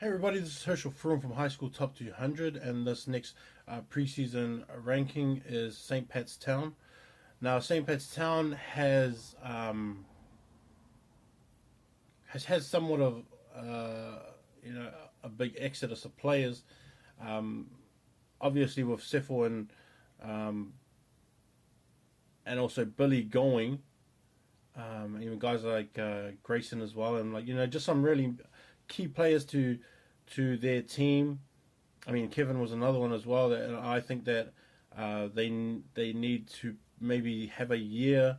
Hey everybody, this is Herschel Froome from High School Top 200, and this next preseason ranking is St. Pat's Town. Now, St. Pat's Town has had somewhat of a big exodus of players. Obviously, with Sefo and also Billy going, even guys like Grayson as well, and just some really key players to their team. I mean, Kevin was another one as well. And I think that they need to maybe have a year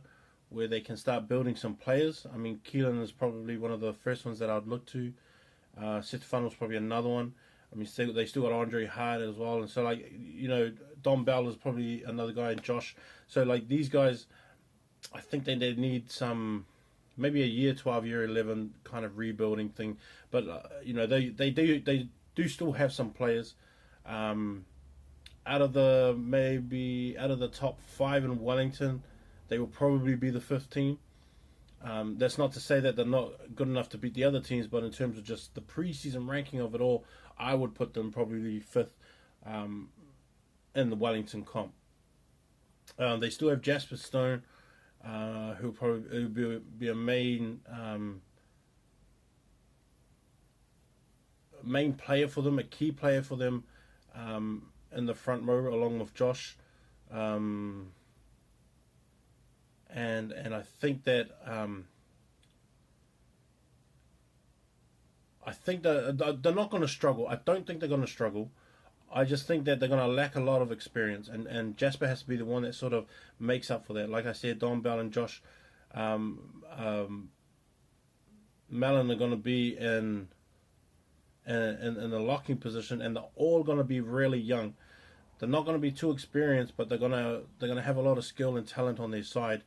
where they can start building some players. I mean, Keelan is probably one of the first ones that I'd look to. Sitfan probably another one. I mean, they still got Andre Hart as well, and so Don Bell is probably another guy, and Josh. So these guys, I think they need some, maybe a year 12, year 11 kind of rebuilding thing. But they do still have some players. Out of the top five in Wellington, they will probably be the fifth team. That's not to say that they're not good enough to beat the other teams, but in terms of just the preseason ranking of it all, I would put them probably fifth in the Wellington comp. They still have Jasper Stone, who'll probably be a main player for them, a key player for them in the front row, along with Josh. And I think that they're not going to struggle. I don't think they're going to struggle. I just think that they're going to lack a lot of experience, and Jasper has to be the one that sort of makes up for that. Like I said, Don Bell and Josh Mellon are going to be in the locking position, and they're all going to be really young. They're not going to be too experienced, but they're gonna have a lot of skill and talent on their side.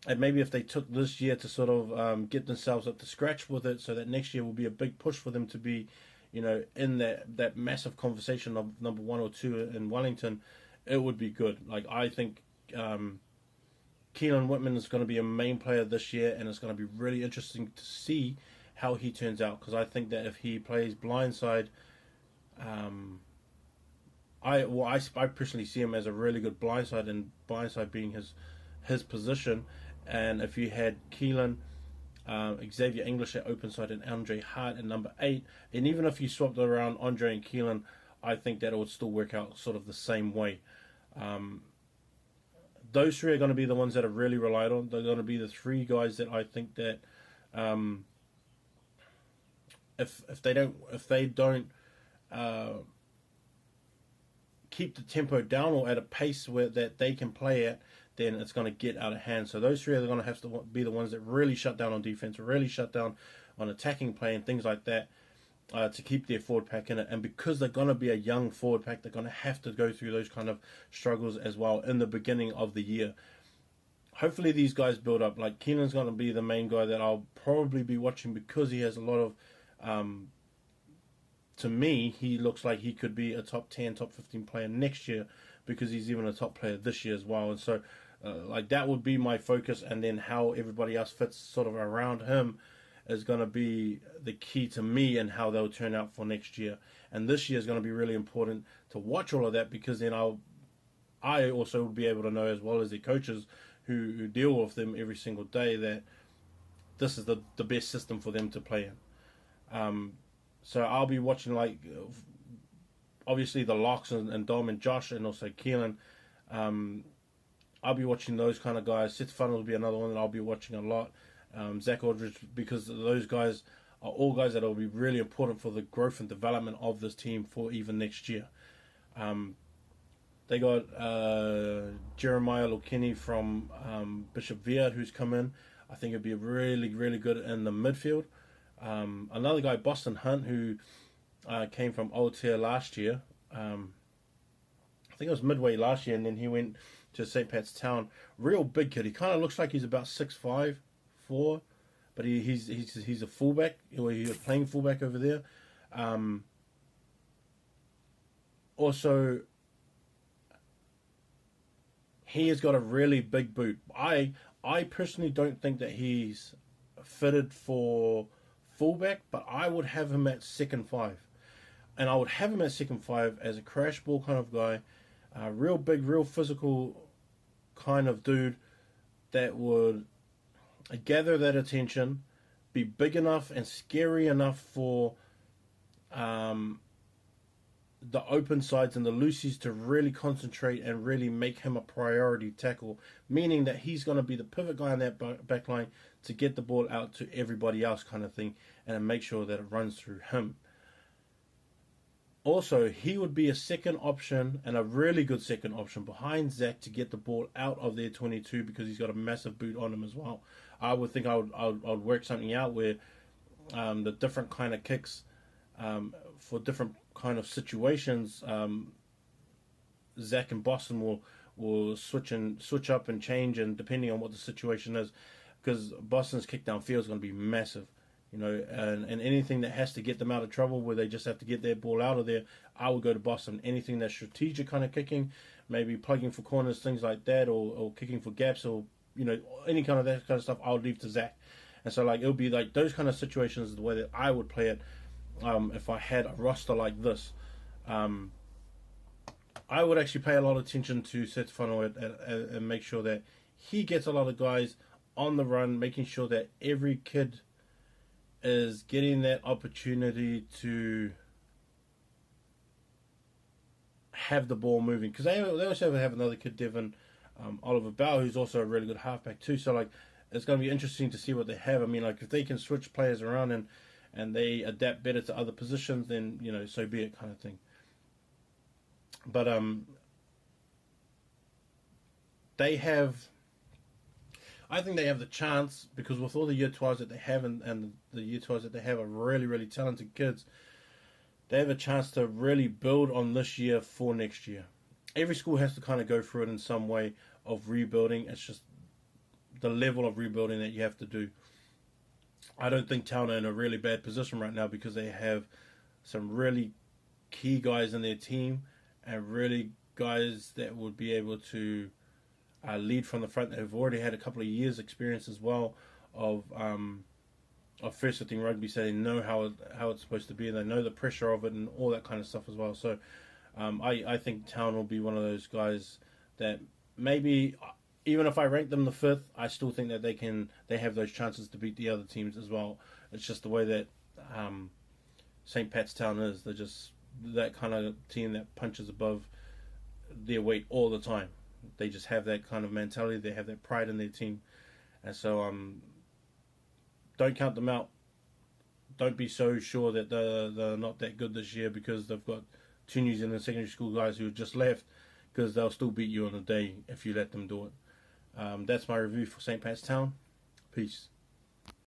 And maybe if they took this year to sort of get themselves up to scratch with it, so that next year will be a big push for them to be, in that massive conversation of number one or two in Wellington, it would be good. I think Keelan Whitman is going to be a main player this year, and it's going to be really interesting to see how he turns out, because I think that if he plays blindside, I personally see him as a really good blindside, and blindside being his position. And if you had Keelan, Xavier English at open side, and Andre Hart at number 8, and even if you swapped around Andre and Keelan, I think that it would still work out sort of the same way. Those three are going to be the ones that are really relied on. They're going to be the three guys that I think that if they don't keep the tempo down or at a pace that they can play at, then it's going to get out of hand. So those three are going to have to be the ones that really shut down on defense, really shut down on attacking play and things like that, to keep their forward pack in it. And because they're going to be a young forward pack, they're going to have to go through those kind of struggles as well in the beginning of the year. Hopefully these guys build up. Like, Keenan's going to be the main guy that I'll probably be watching, because he has a lot of to me, he looks like he could be a top 10, top 15 player next year, because he's even a top player this year as well. And so, that would be my focus, and then how everybody else fits sort of around him is going to be the key to me, and how they'll turn out for next year. And this year is going to be really important to watch all of that, because then I also will be able to know, as well as the coaches who deal with them every single day, that this is the best system for them to play in. So I'll be watching, obviously the locks and Dom and Josh, and also Keelan. I'll be watching those kind of guys. Seth Funnel will be another one that I'll be watching a lot. Zach Aldridge, because those guys are all guys that will be really important for the growth and development of this team for even next year. They got Jeremiah Lokini from Bishop Viard, who's come in. I think it'd be really, really good in the midfield. Another guy, Boston Hunt, who came from Old Tier last year. I think it was midway last year, and then he went to St. Pat's Town. Real big kid. He kind of looks like he's about 6'5", 4", but he's a fullback. He's playing fullback over there. Also, he has got a really big boot. I personally don't think that he's fitted for fullback, but I would have him at second five. And I would have him at second five as a crash ball kind of guy, real big, real physical kind of dude that would gather that attention, be big enough and scary enough for the open sides and the loosies to really concentrate and really make him a priority tackle, meaning that he's going to be the pivot guy on that back line to get the ball out to everybody else kind of thing and make sure that it runs through him. Also, he would be a second option and a really good second option behind Zach to get the ball out of their 22 because he's got a massive boot on him as well. I would think I would work something out where the different kind of kicks for different kind of situations, Zach and Boston will switch up and change, and depending on what the situation is, because Boston's kick downfield is going to be massive. And anything that has to get them out of trouble where they just have to get their ball out of there, I would go to Boston. Anything that's strategic kind of kicking, maybe plugging for corners, things like that, or kicking for gaps, or any kind of that kind of stuff, I would leave to Zach. And so it would be like those kind of situations is the way that I would play it if I had a roster like this. I would actually pay a lot of attention to Stefano and make sure that he gets a lot of guys on the run, making sure that every kid is getting that opportunity to have the ball moving, because they also have another kid, Devin Oliver Bell, who's also a really good halfback too. So it's going to be interesting to see what they have. I mean, if they can switch players around and they adapt better to other positions, then so be it, kind of thing. But I think they have the chance, because with all the year 12s that they have and the year 12s that they have are really, really talented kids, they have a chance to really build on this year for next year. Every school has to kind of go through it in some way of rebuilding. It's just the level of rebuilding that you have to do. I don't think Town are in a really bad position right now because they have some really key guys in their team and really guys that would be able to lead from the front. They've already had a couple of years experience as well of first sitting rugby, so they know how it's supposed to be, and they know the pressure of it and all that kind of stuff as well. So I think Town will be one of those guys that maybe, even if I rank them the fifth, I still think that they have those chances to beat the other teams as well. It's just the way that St. Pat's Town is. They're just that kind of team that punches above their weight all the time. They just have that kind of mentality. They have that pride in their team. And so don't count them out. Don't be so sure that they're not that good this year because they've got two New Zealand secondary school guys who have just left, because they'll still beat you on the day if you let them do it. That's my review for St. Pat's Town. Peace.